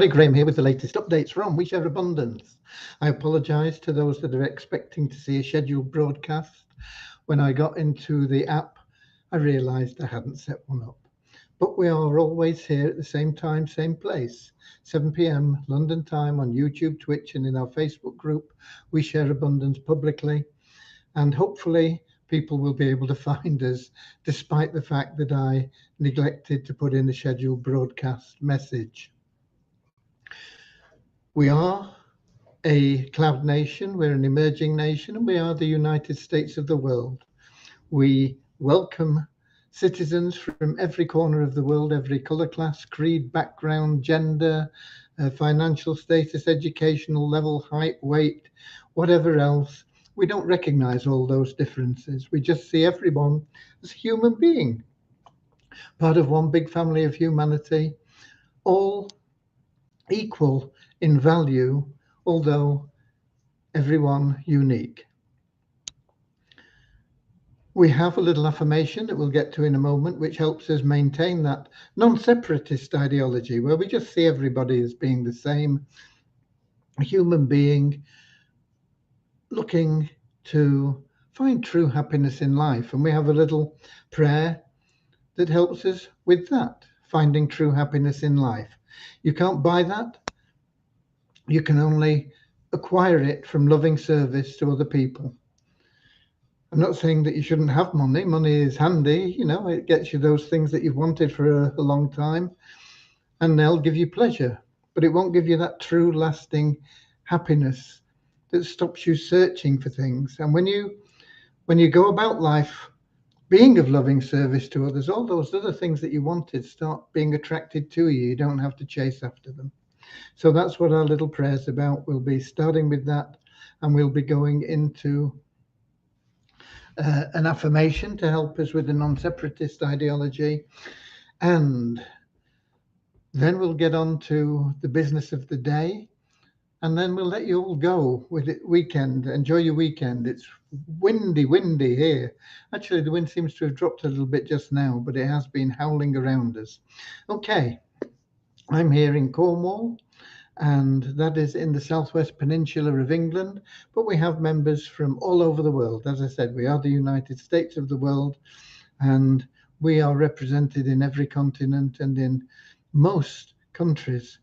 Graham here with the latest updates from We Share Abundance. I apologise to those that are expecting to see a scheduled broadcast. When I got into the app, I realised I hadn't set one up. But we are always here at the same time, same place, 7 p.m. London time on YouTube, Twitch, and in our Facebook group, We Share Abundance publicly. And hopefully, people will be able to find us despite the fact that I neglected to put in a scheduled broadcast message. We are a cloud nation, we're an emerging nation, and we are the United States of the world. We welcome citizens from every corner of the world, every colour, class, creed, background, gender, financial status, educational level, height, weight, whatever else. We don't recognise all those differences. We just see everyone as a human being, part of one big family of humanity, all equal in value, although everyone unique. We have a little affirmation that we'll get to in a moment, which helps us maintain that non-separatist ideology where we just see everybody as being the same, a human being looking to find true happiness in life. And we have a little prayer that helps us with that, finding true happiness in life. You can't buy that. You can only acquire it from loving service to other people. I'm not saying that you shouldn't have money. Money is handy, it gets you those things that you've wanted for a long time, and they'll give you pleasure, but it won't give you that true lasting happiness that stops you searching for things. And when you go about life being of loving service to others, all those other things that you wanted start being attracted to you. You don't have to chase after them. So that's what our little prayer's about. We'll be starting with that, and we'll be going into an affirmation to help us with the non-separatist ideology, and then we'll get on to the business of the day, and then we'll let you all go with it. Enjoy your weekend. It's windy here. Actually, the wind seems to have dropped a little bit just now, but it has been howling around us. Okay, I'm here in Cornwall, and that is in the southwest peninsula of England, but we have members from all over the world. As I said, we are the United States of the world, and we are represented in every continent and in most countries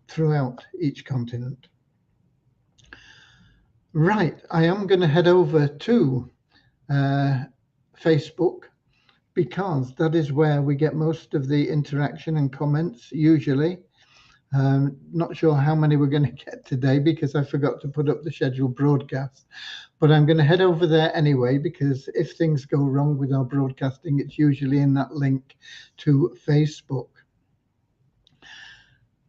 throughout each continent. Right, I am going to head over to Facebook, because that is where we get most of the interaction and comments usually. Not sure how many we're going to get today because I forgot to put up the scheduled broadcast, but I'm going to head over there anyway, because if things go wrong with our broadcasting, it's usually in that link to Facebook.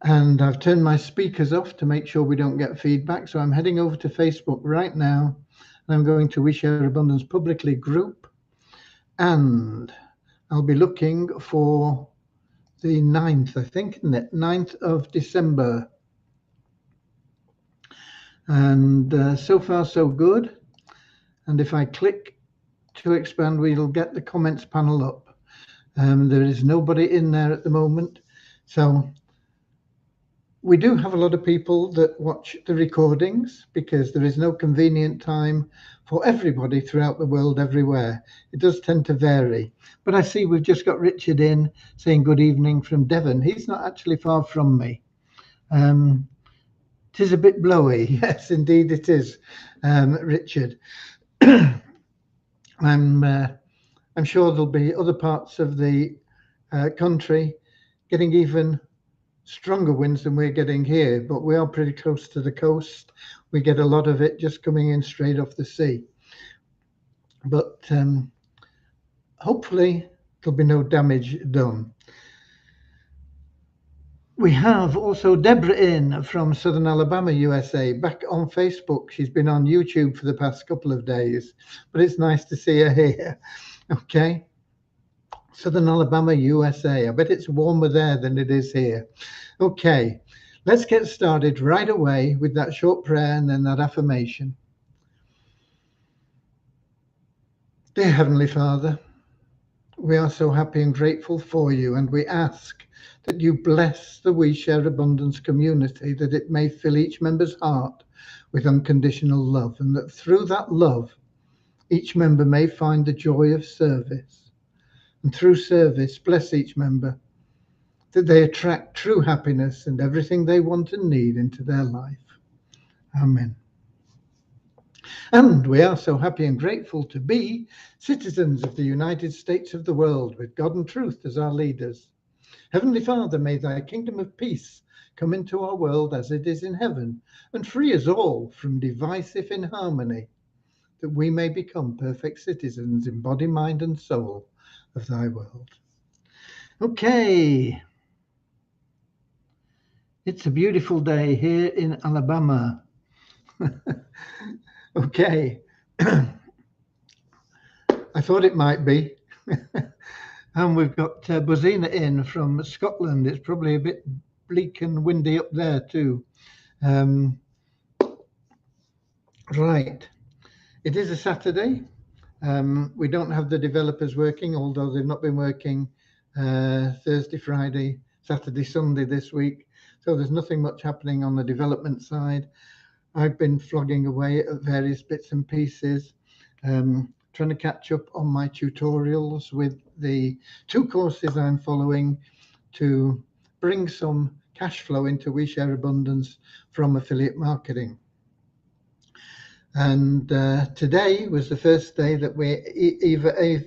And I've turned my speakers off to make sure we don't get feedback. So I'm heading over to Facebook right now, and I'm going to We Share Abundance publicly group, and I'll be looking for the 9th, I think, isn't it? 9th of December. And so far, so good. And if I click to expand, we'll get the comments panel up. There is nobody in there at the moment. So we do have a lot of people that watch the recordings, because there is no convenient time for everybody throughout the world, everywhere. It does tend to vary. But I see we've just got Richard in saying good evening from Devon. He's not actually far from me. It is a bit blowy. Yes, indeed it is, Richard. I'm sure there'll be other parts of the country getting even stronger winds than we're getting here, but we are pretty close to the coast. We get a lot of it just coming in straight off the sea. But hopefully there'll be no damage done. We have also Deborah in from Southern Alabama, USA, back on Facebook. She's been on YouTube for the past couple of days, but it's nice to see her here. Okay. Southern Alabama, USA. I bet it's warmer there than it is here. Okay, let's get started right away with that short prayer and then that affirmation. Dear Heavenly Father, we are so happy and grateful for you, and we ask that you bless the We Share Abundance community, that it may fill each member's heart with unconditional love, and that through that love, each member may find the joy of service. And through service, bless each member, that they attract true happiness and everything they want and need into their life. Amen. And we are so happy and grateful to be citizens of the United States of the world, with God and truth as our leaders. Heavenly Father, may thy kingdom of peace come into our world as it is in heaven, and free us all from divisive inharmony, that we may become perfect citizens in body, mind, and soul of thy world. Okay. It's a beautiful day here in Alabama. Okay. I thought it might be. And we've got Buzina in from Scotland. It's probably a bit bleak and windy up there too. Right. It is a Saturday. We don't have the developers working, although they've not been working Thursday, Friday, Saturday, Sunday this week. So there's nothing much happening on the development side. I've been flogging away at various bits and pieces, trying to catch up on my tutorials with the 2 courses I'm following to bring some cash flow into We Share Abundance from affiliate marketing. And today was the first day that we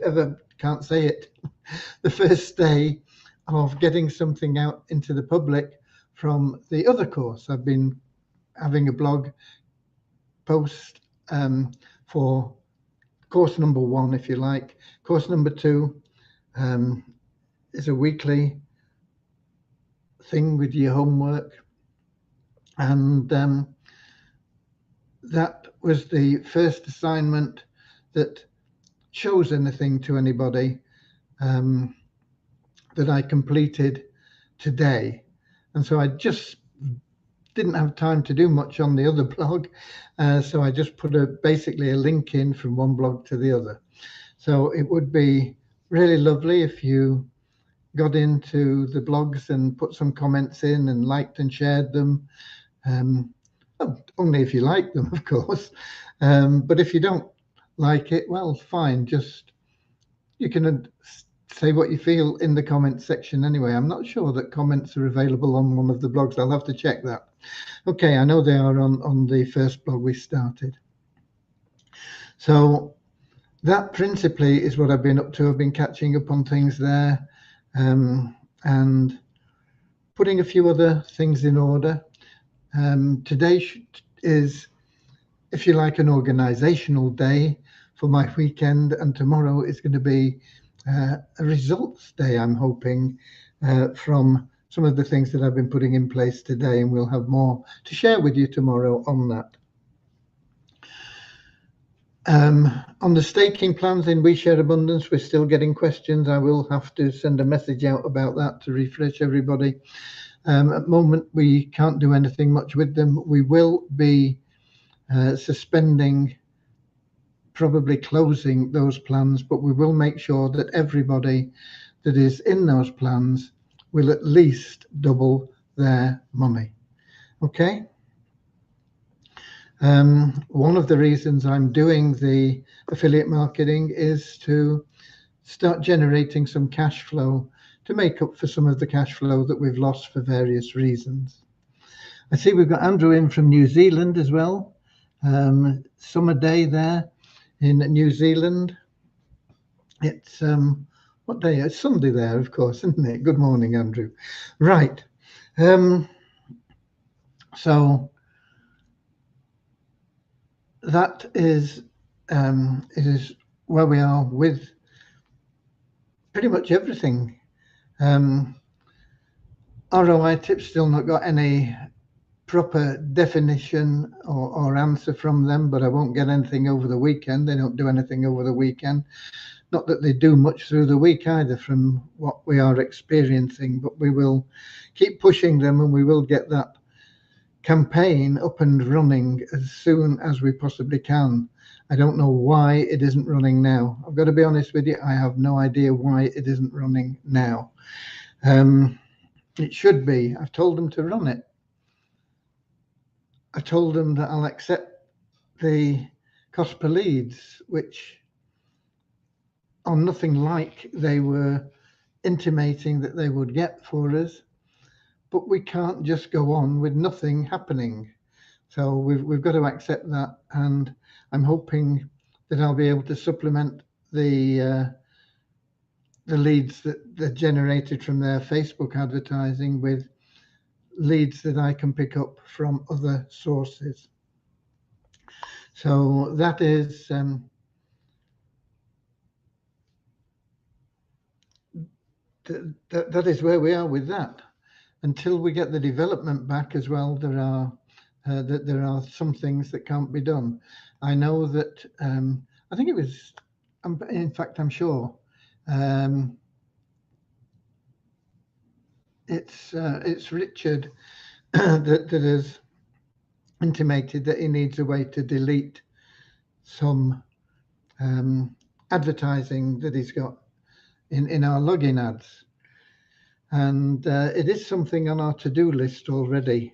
ever can't say it, the first day of getting something out into the public from the other course. I've been having a blog post for course number 1, if you like. Course number 2 is a weekly thing with your homework, and that was the first assignment that shows anything to anybody that I completed today. And so I just didn't have time to do much on the other blog, so I just put basically a link in from one blog to the other. So it would be really lovely if you got into the blogs and put some comments in and liked and shared them. Only if you like them, of course. But if you don't like it, well, fine. Just you can say what you feel in the comments section anyway. I'm not sure that comments are available on one of the blogs. I'll have to check that. Okay, I know they are on the first blog we started. So that principally is what I've been up to. I've been catching up on things there and putting a few other things in order. Today is, if you like, an organizational day for my weekend, and tomorrow is going to be a results day, I'm hoping, from some of the things that I've been putting in place today, and we'll have more to share with you tomorrow on that. On the staking plans in We Share Abundance, we're still getting questions. I will have to send a message out about that to refresh everybody. At the moment, we can't do anything much with them. We will be suspending, probably closing those plans, but we will make sure that everybody that is in those plans will at least double their money. Okay? One of the reasons I'm doing the affiliate marketing is to start generating some cash flow to make up for some of the cash flow that we've lost for various reasons. I see we've got Andrew in from New Zealand as well. Summer day there in New Zealand. It's what day? It's Sunday there, of course, isn't it? Good morning, Andrew. Right. So that is it is where we are with pretty much everything. ROI tips still not got any proper definition or answer from them, but I won't get anything over the weekend. They don't do anything over the weekend. Not that they do much through the week either, from what we are experiencing, but we will keep pushing them, and we will get that campaign up and running as soon as we possibly can. I don't know why it isn't running now. I've got to be honest with you, I have no idea why it isn't running now. It should be. I've told them to run it. I told them that I'll accept the cost per leads, which are nothing like they were intimating that they would get for us. But we can't just go on with nothing happening. So we've got to accept that, and I'm hoping that I'll be able to supplement the leads that they're generated from their Facebook advertising with leads that I can pick up from other sources. So that is that is where we are with that. Until we get the development back as well, there are some things that can't be done. I know that I think it was, in fact, I'm sure it's Richard that has intimated that he needs a way to delete some advertising that he's got in our login ads, and it is something on our to-do list already,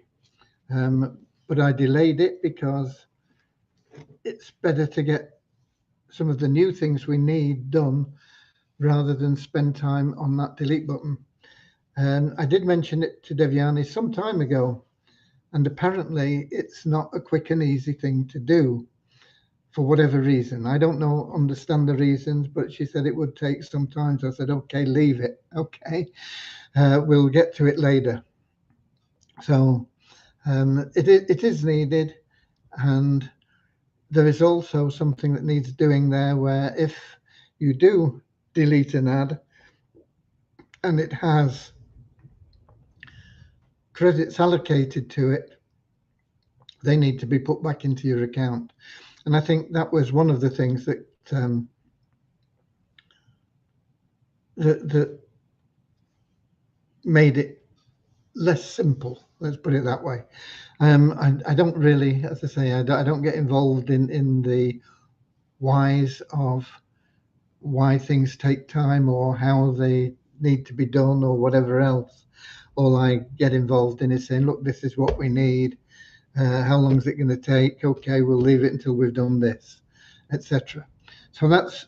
but I delayed it because it's better to get some of the new things we need done rather than spend time on that delete button. And I did mention it to Devyani some time ago, and apparently it's not a quick and easy thing to do for whatever reason. I don't understand the reasons, but she said it would take some time. So I said, okay, leave it. Okay, we'll get to it later. So it is needed, and there is also something that needs doing there, where if you do delete an ad and it has credits allocated to it, they need to be put back into your account. And I think that was one of the things that that made it less simple. Let's put it that way. I don't really, as I say, I don't get involved in the whys of why things take time or how they need to be done or whatever else. All I get involved in is saying, look, this is what we need. How long is it going to take? Okay, we'll leave it until we've done this, etc. So that's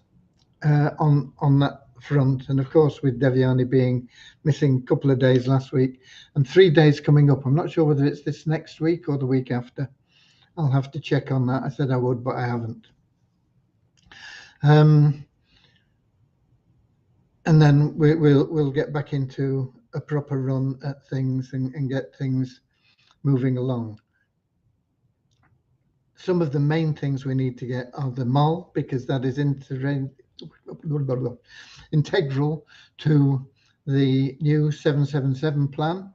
on that front. And of course, with Devyani being missing a couple of days last week and 3 days coming up, I'm not sure whether it's this next week or the week after. I'll have to check on that. I said I would, but I haven't. And then we'll get back into a proper run at things and get things moving along. Some of the main things we need to get are the MOL, because that is integral to the new 777 plan,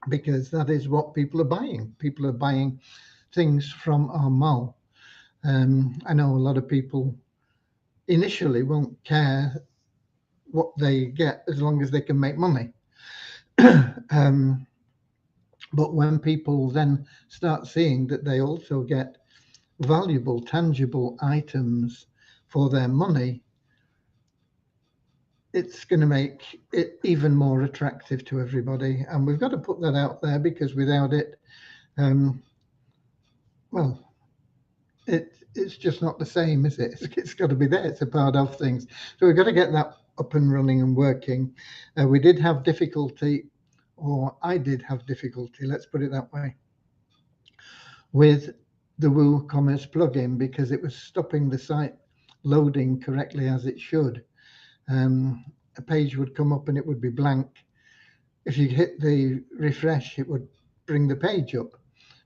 because that is what people are buying. People are buying things from our MOL. I know a lot of people initially won't care what they get as long as they can make money. But when people then start seeing that they also get valuable, tangible items for their money, it's going to make it even more attractive to everybody. And we've got to put that out there, because without it, well, it's just not the same, is it? It's got to be there. It's a part of things. So we've got to get that up and running and working. We did have difficulty, or I did have difficulty, let's put it that way, with the WooCommerce plugin, because it was stopping the site loading correctly as it should. A page would come up and it would be blank. If you hit the refresh, it would bring the page up,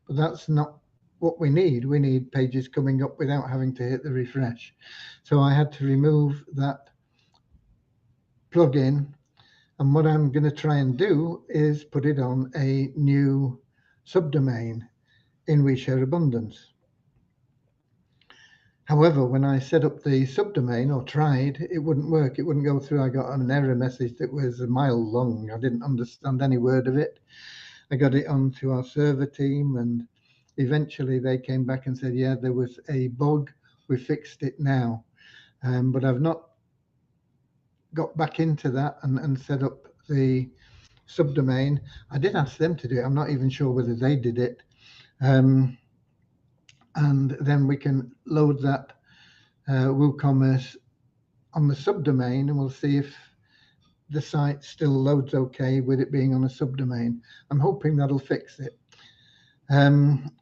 but that's not what we need. We need pages coming up without having to hit the refresh. So I had to remove that plugin, and what I'm going to try and do is put it on a new subdomain in WeShare Abundance. However, when I set up the subdomain, or tried, it wouldn't work. It wouldn't go through. I got an error message that was a mile long. I didn't understand any word of it. I got it onto our server team, and eventually they came back and said, yeah, there was a bug. We fixed it now. But I've not got back into that and set up the subdomain. I did ask them to do it. I'm not even sure whether they did it. And then we can load that WooCommerce on the subdomain, and we'll see if the site still loads okay with it being on a subdomain. I'm hoping that'll fix it.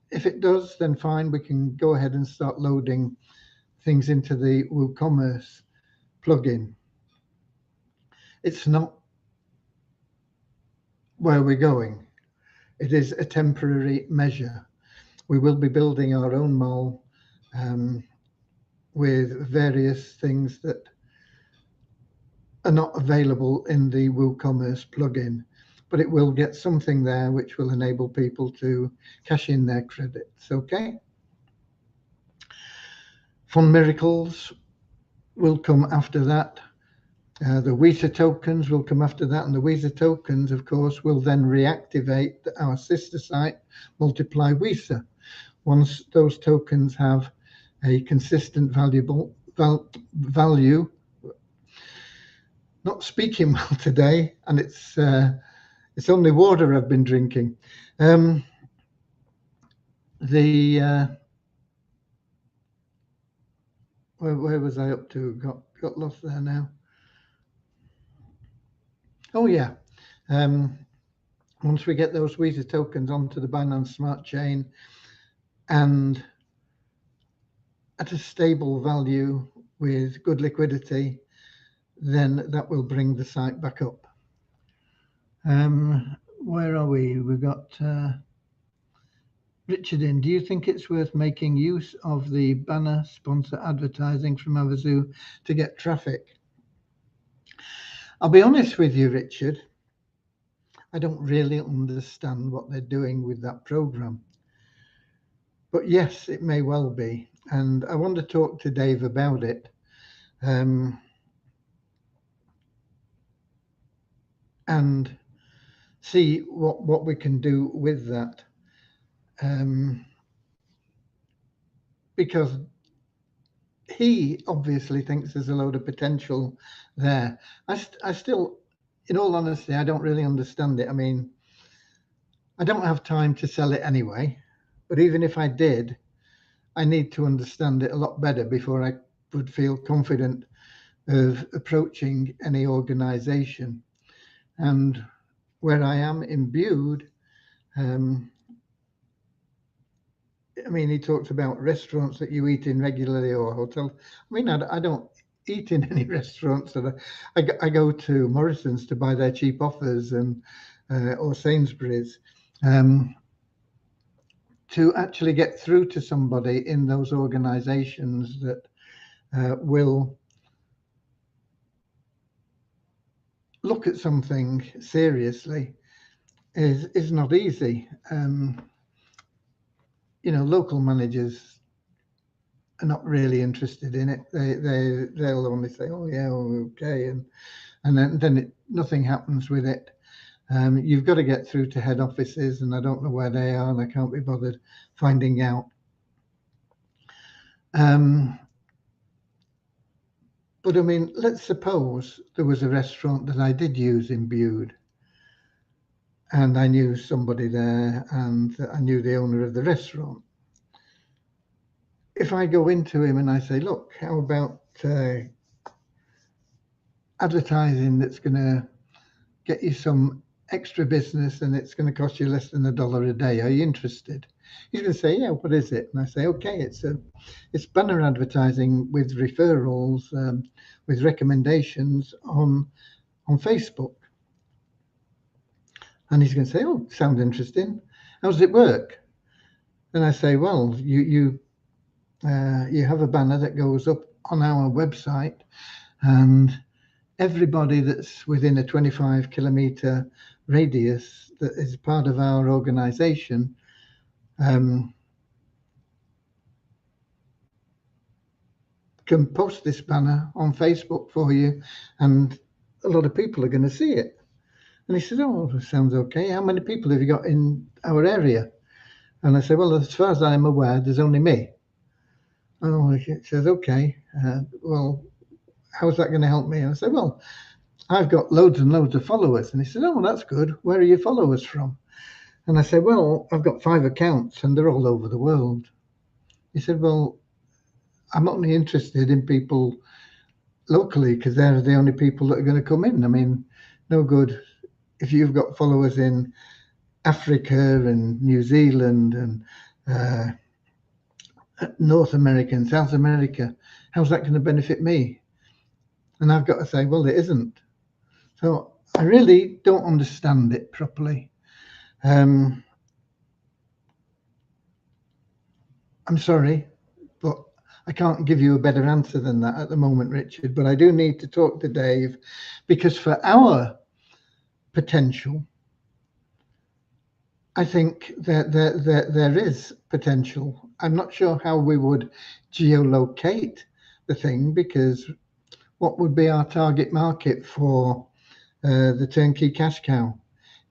If it does, then fine, we can go ahead and start loading things into the WooCommerce plugin. It's not where we're going. It is a temporary measure. We will be building our own mall with various things that are not available in the WooCommerce plugin, but it will get something there which will enable people to cash in their credits. Okay. Fun Miracles will come after that. The Weezer tokens will come after that, and the Weezer tokens, of course, will then reactivate our sister site, Multiply Weezer. Once those tokens have a consistent value, not speaking well today, and it's only water I've been drinking. Where was I up to? Got lost there now. Oh yeah. Once we get those Weezer tokens onto the Binance Smart Chain and at a stable value with good liquidity, then that will bring the site back up. Where are we? We've got Richard in. Do you think it's worth making use of the banner sponsor advertising from Havazu to get traffic? I'll be honest with you, Richard. I don't really understand what they're doing with that program. But yes, it may well be. And I want to talk to Dave about it. And see what we can do with that. Because he obviously thinks there's a load of potential there. I still, in all honesty, I don't really understand it. I mean, I don't have time to sell it anyway, but even if I did, I need to understand it a lot better before I would feel confident of approaching any organization. And where I am imbued, I mean, he talks about restaurants that you eat in regularly or hotels. I mean, I don't eat in any restaurants. I go to Morrison's to buy their cheap offers and or Sainsbury's. To actually get through to somebody in those organizations that will look at something seriously is not easy. You know, local managers are not really interested in it. They'll only say, "Oh yeah, okay," and then nothing happens with it. You've got to get through to head offices, and I don't know where they are, and I can't be bothered finding out. But I mean, let's suppose there was a restaurant that I did use in Bude, and I knew somebody there, and I knew the owner of the restaurant. If I go into him and I say, "Look, how about advertising that's going to get you some extra business and it's going to cost you less than $1 a day. Are you interested?" He's going to say, "Yeah, what is it?" And I say, "Okay, it's banner advertising with referrals, with recommendations on Facebook." And he's going to say, "Oh, sounds interesting. How does it work?" And I say, "Well, you have a banner that goes up on our website, and everybody that's within a 25-kilometer radius that is part of our organization can post this banner on Facebook for you, and a lot of people are going to see it." And he said, oh, that sounds okay. How many people have you got in our area? And I said, well, as far as I'm aware, there's only me. Oh, he says, okay. Well, how's that going to help me? And I said, well, I've got loads and loads of followers. And he said, oh, that's good. Where are your followers from? And I said, well, I've got 5 accounts and they're all over the world. He said, well, I'm only interested in people locally because they're the only people that are going to come in. I mean, no good if you've got followers in Africa and New Zealand and North America and South America. How's that going to benefit me? And I've got to say, well, it isn't. So I really don't understand it properly. I'm sorry, but I can't give you a better answer than that at the moment, Richard. But I do need to talk to Dave because for our potential, I think that there is potential. I'm not sure how we would geolocate the thing because what would be our target market for the turnkey cash cow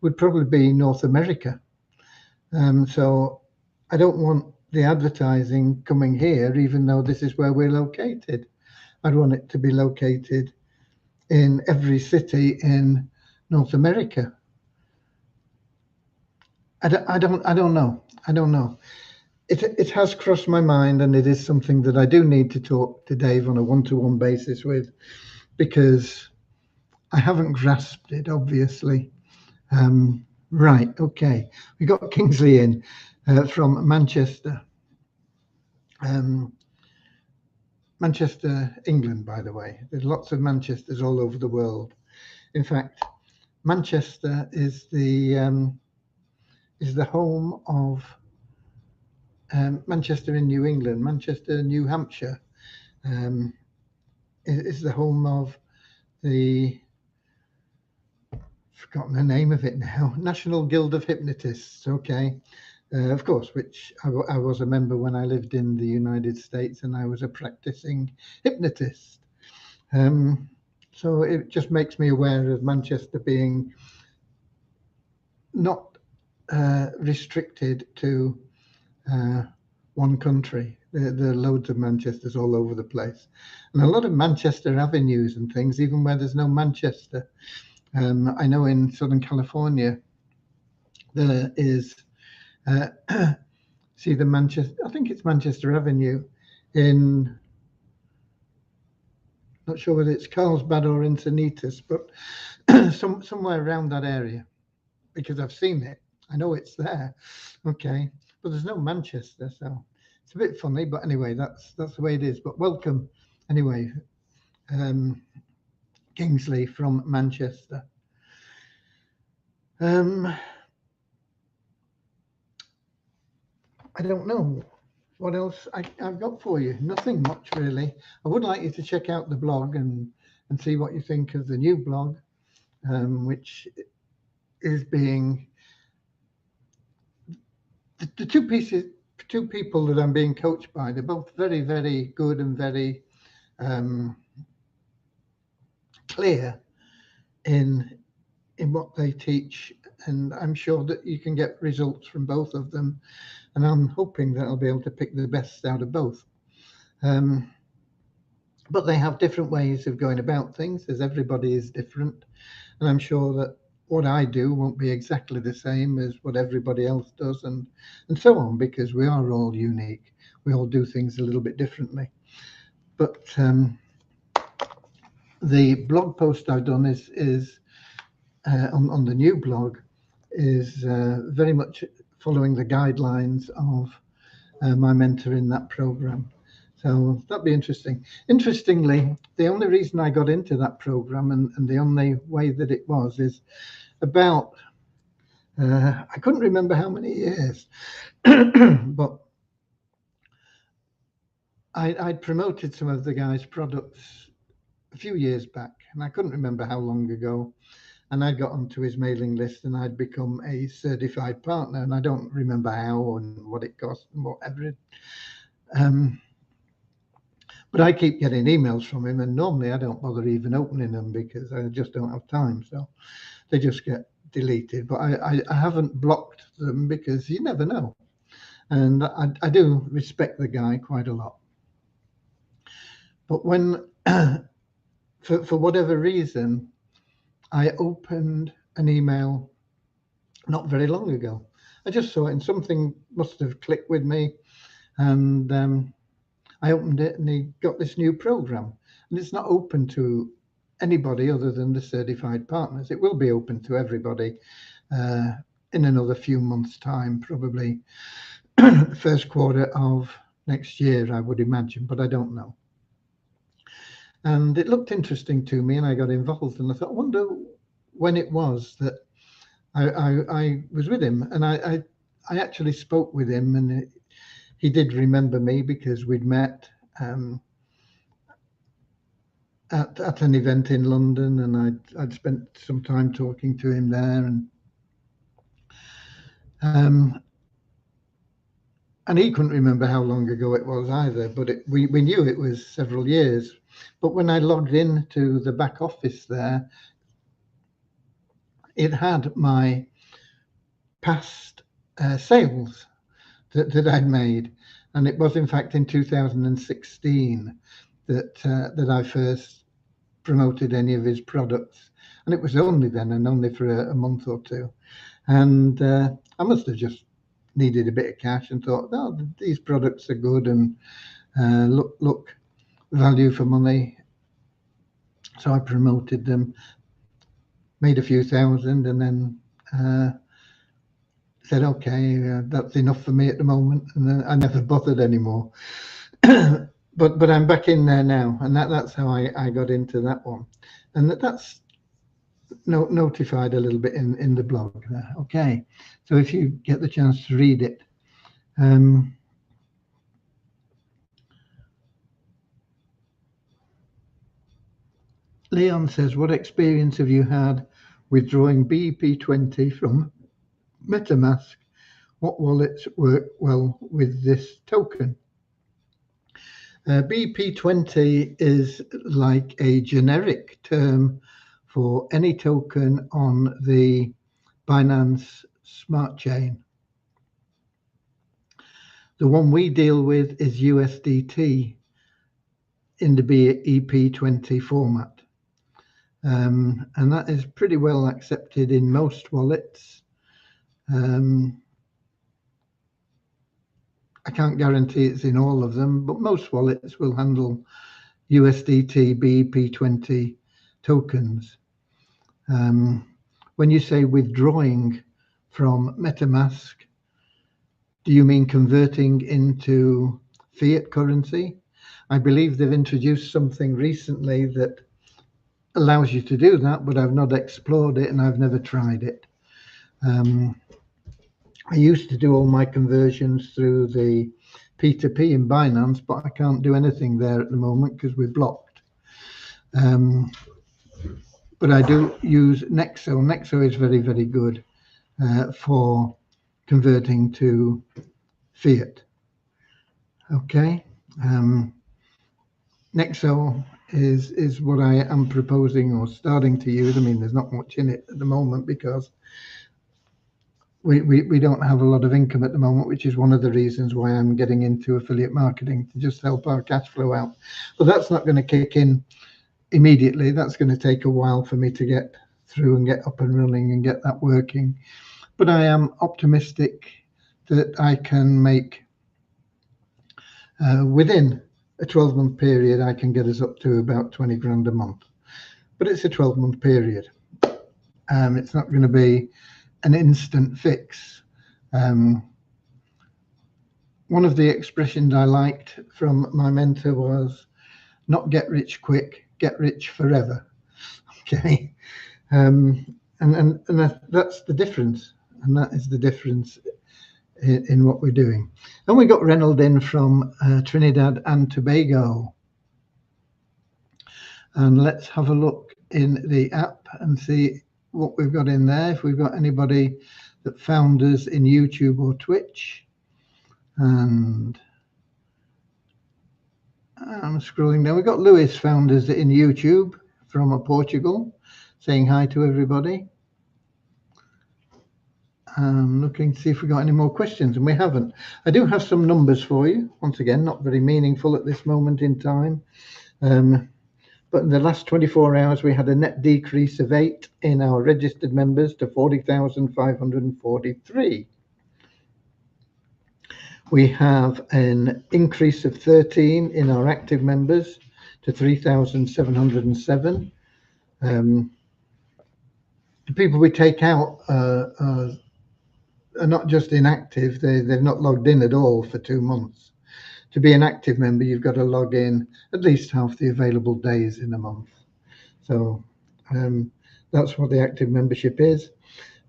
would probably be North America. So I don't want the advertising coming here, even though this is where we're located. I'd want it to be located in every city in North America. I don't know. I don't know. It has crossed my mind, and it is something that I do need to talk to Dave on a one-to-one basis with, because I haven't grasped it, obviously. Right, okay. We got Kingsley in from Manchester. Manchester, England, by the way. There's lots of Manchesters all over the world. In fact, Manchester is the home of Manchester in New England. Manchester, New Hampshire is the home of the, forgotten the name of it now, National Guild of Hypnotists. Okay. Of course, which I was a member when I lived in the United States, and I was a practicing hypnotist. So it just makes me aware of Manchester being not restricted to one country. There are loads of Manchesters all over the place, and a lot of Manchester avenues and things, even where there's no Manchester. I know in Southern California there is see the Manchester, I think it's Manchester Avenue in, not sure whether it's Carlsbad or Encinitas, but somewhere around that area, because I've seen it. I know it's there. Okay, but there's no Manchester, so it's a bit funny. But anyway, that's the way it is. But welcome, anyway, Kingsley from Manchester. I don't know what else I've got for you. Nothing much really. I would like you to check out the blog and see what you think of the new blog, which is being the two people that I'm being coached by. They're both very, very good and very clear in what they teach, and I'm sure that you can get results from both of them, and I'm hoping that I'll be able to pick the best out of both. But they have different ways of going about things, as everybody is different, and I'm sure that what I do won't be exactly the same as what everybody else does, and so on, because we are all unique. We all do things a little bit differently. But the blog post I've done is on the new blog is very much following the guidelines of my mentor in that program. So that'd be interesting. Interestingly, the only reason I got into that program and the only way that it was is about, I couldn't remember how many years, but I'd promoted some of the guy's products a few years back, and I couldn't remember how long ago. And I got onto his mailing list, and I'd become a certified partner, and I don't remember how and what it cost and whatever. But I keep getting emails from him, and normally I don't bother even opening them because I just don't have time. So they just get deleted. But I haven't blocked them because you never know. And I do respect the guy quite a lot. But when, for whatever reason, I opened an email not very long ago. I just saw it and something must have clicked with me. And I opened it and he got this new program. And it's not open to anybody other than the certified partners. It will be open to everybody in another few months' time, probably first quarter of next year, I would imagine, but I don't know. And it looked interesting to me, and I got involved. And I thought, I wonder when it was that I was with him, and I actually spoke with him, and he did remember me because we'd met at an event in London, and I'd spent some time talking to him there, and he couldn't remember how long ago it was either, but we knew it was several years. But when I logged into the back office there, it had my past sales that I'd made, and it was in fact in 2016 that I first promoted any of his products, and it was only then and only for a month or two, and I must have just needed a bit of cash and thought, oh, these products are good and look value for money. So I promoted them, made a few thousand, and then said, okay, that's enough for me at the moment, and then I never bothered anymore. but I'm back in there now, and that's how I got into that one, and that's notified a little bit in the blog there. Okay, so if you get the chance to read it. Leon says, what experience have you had withdrawing BEP20 from MetaMask? What wallets work well with this token? BEP20 is like a generic term for any token on the Binance Smart Chain. The one we deal with is USDT in the BEP20 format. And that is pretty well accepted in most wallets. I can't guarantee it's in all of them, but most wallets will handle USDT BEP20 tokens. When you say withdrawing from MetaMask, do you mean converting into fiat currency? I believe they've introduced something recently that allows you to do that, but I've not explored it and I've never tried it. I used to do all my conversions through the P2P in Binance, but I can't do anything there at the moment because we're blocked. But I do use Nexo. Nexo is very, very good for converting to fiat. Okay. Nexo is what I am proposing or starting to use. I mean, there's not much in it at the moment because we don't have a lot of income at the moment, which is one of the reasons why I'm getting into affiliate marketing, to just help our cash flow out. But that's not going to kick in immediately. That's going to take a while for me to get through and get up and running and get that working. But I am optimistic that I can make within a 12-month period, I can get us up to about 20 grand a month. But it's a 12-month period. It's not going to be an instant fix. One of the expressions I liked from my mentor was not get rich quick, get rich forever. Okay. And that's the difference. And that is the difference in what we're doing. And we got Reynold in from Trinidad and Tobago. And let's have a look in the app and see what we've got in there. If we've got anybody that found us in YouTube or Twitch. And I'm scrolling down. We've got Lewis found us in YouTube from Portugal, saying hi to everybody. Looking to see if we got any more questions, and we haven't. I do have some numbers for you. Once again, not very meaningful at this moment in time. But in the last 24 hours, we had a net decrease of 8 in our registered members to 40,543. We have an increase of 13 in our active members to 3,707. The people we take out are not just inactive, they've not logged in at all for 2 months. To be an active member, you've got to log in at least half the available days in a month. So that's what the active membership is.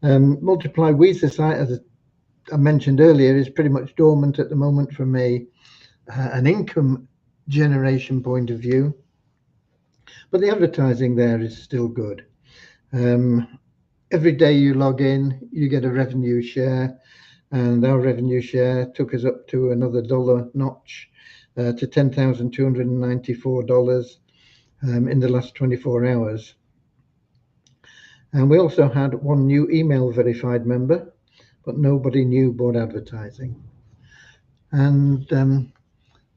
Multiply Weezer site, as I mentioned earlier, is pretty much dormant at the moment from an income generation point of view, but the advertising there is still good. Every day you log in, you get a revenue share, and our revenue share took us up to another dollar notch to $10,294 in the last 24 hours. And we also had one new email verified member, but nobody new bought advertising. And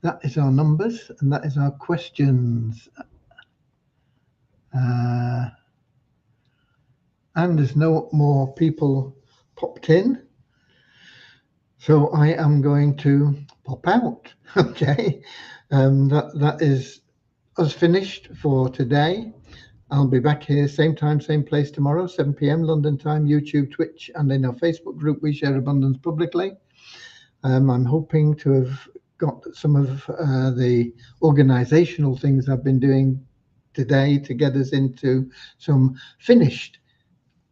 that is our numbers, and that is our questions. And there's no more people popped in, so I am going to pop out. Okay, that is us finished for today. I'll be back here same time, same place tomorrow, 7 p.m. London time, YouTube, Twitch, and in our Facebook group, We Share Abundance Publicly. I'm hoping to have got some of the organizational things I've been doing today to get us into some finished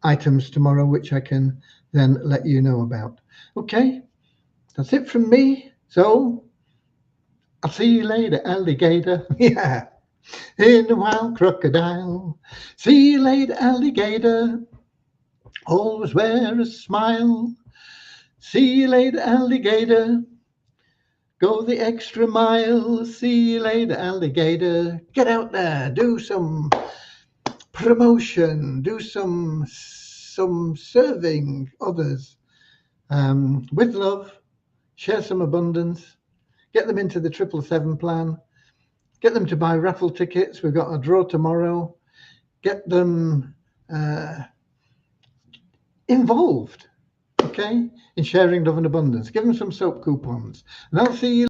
items tomorrow, which I can then let you know about. Okay, that's it from me. So I'll see you later, alligator. Yeah, in the wild crocodile. See you later, alligator. Always wear a smile. See you later, alligator. Go the extra mile. See you later, alligator. Get out there, do some promotion, do some serving others with love. Share some abundance. Get them into the 777 plan. Get them to buy raffle tickets. We've got a draw tomorrow. Get them involved, okay, in sharing love and abundance. Give them some soap coupons, and I'll see you